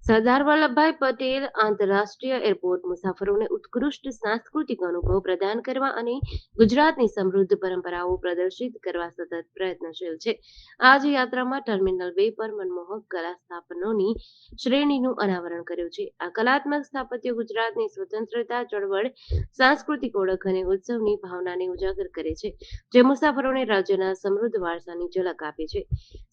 સરદાર વલ્લભભાઈ પટેલ આંતરરાષ્ટ્રીય એરપોર્ટ મુસાફરોને ઉત્કૃષ્ટ સાંસ્કૃતિક અનુભવ પ્રદાન કરવા અને ગુજરાતની સમૃદ્ધ પરંપરાઓ પ્રદર્શિત કરવા સતત પ્રયત્નશીલ છે. આજ યાત્રામાં ટર્મિનલ 2 પર મનમોહક કલા સ્થાપનોની શ્રેણીનું અનાવરણ કર્યું છે. આ કલાત્મક સ્થાપત્યો ગુજરાતની સ્વતંત્રતા ચળવળ, સાંસ્કૃતિક ઓળખ અને ઉત્સવની ભાવનાને ઉજાગર કરે છે, જે મુસાફરોને રાજ્યના સમૃદ્ધ વારસાની ઝલક આપે છે.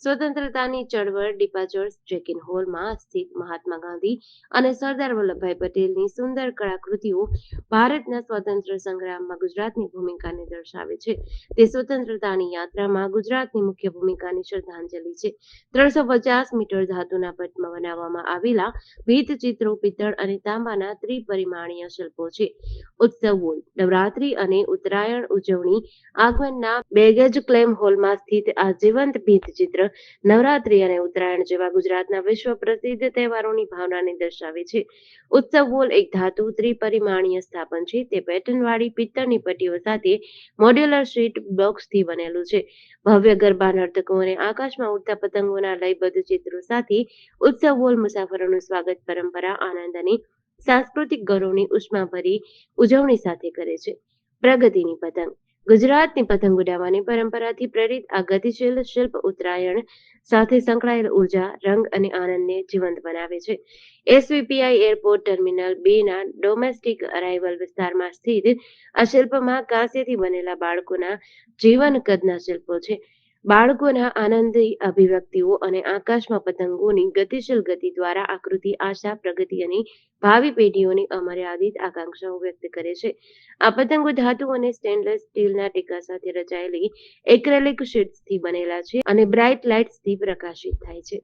સ્વતંત્રતાની ચળવળ ડિપાર્ચર્સ ચેક-ઇન હોલમાં સ્થિત મહાત્મા ગાંધી અને સરદાર વલ્લભભાઈ પટેલની સુંદર કળાકૃતિઓ ભારતના સ્વાતંત્ર્ય સંગ્રામમાં ગુજરાતની ભૂમિકાને દર્શાવે છે. તે સ્વતંત્રતાની યાત્રામાં ગુજરાતની મુખ્ય ભૂમિકાની શ્રદ્ધાંજલિ છે. 350 મીટર ધાતુના પટમાં બનાવવામાં આવેલા ભીંતચિત્રો પિત્તળ અને તાંબાના ત્રિપરિમાણીય શિલ્પો છે. ઉત્સવ વોલ નવરાત્રી અને ઉત્તરાયણ ઉજવણી આગમનના બેગેજ ક્લેમ હોલમાં સ્થિત આ જીવંત ભીંતચિત્ર નવરાત્રી અને ઉત્તરાયણ જેવા ગુજરાતના વિશ્વ પ્રસિદ્ધ તહેવારોની ભાવનાને દર્શાવે છે. ઉત્સવ વોલ એક ધાતુ ત્રિપરિમાણીય સ્થાપન છે. તે પેટર્નવાળી પિત્તળની પટ્ટીઓ સાથે મોડ્યુલર શીટ બ્લોક્સથી બનેલું છે. ભવ્ય ગરબા નર્તકો અને આકાશમાં ઉડતા પતંગોના લયબદ્ધ ચિત્રો સાથે ઉત્સવ વોલ મુસાફરોનું સ્વાગત પરંપરા, આનંદ અને સાંસ્કૃતિક ગૌરવની ઉષ્માભરી ઉજવણી સાથે કરે છે. પ્રગતિની પતંગ ગુજરાતની પતંગ ઉડાવવાની પરંપરાથી પ્રેરિત આ ગતિશીલ શિલ્પ ઉત્તરાયણ સાથે સંકળાયેલ ઉર્જા, રંગ અને આનંદને જીવંત બનાવે છે. એસવીપીઆઈ એરપોર્ટ ટર્મિનલ 2 ના ડોમેસ્ટિક અરાઇવલ વિસ્તારમાં સ્થિત આ શિલ્પમાં કાંસ્યથી બનેલા બાળકોના જીવન કદના શિલ્પો છે. બાળકોના આનંદી અભિવ્યક્તિઓ અને આકાશમાં પતંગોની ગતિશીલ ગતિ દ્વારા આકૃતિ આશા, પ્રગતિ અને ભાવિ પેઢીઓની અમર્યાદિત આકાંક્ષાઓ વ્યક્ત કરે છે. આ પતંગો ધાતુ અને સ્ટેનલેસ સ્ટીલના ટીકા સાથે રચાયેલી એક્રેલિક શીટ્સથી બનેલા છે અને બ્રાઇટ લાઇટ્સથી પ્રકાશિત થાય છે.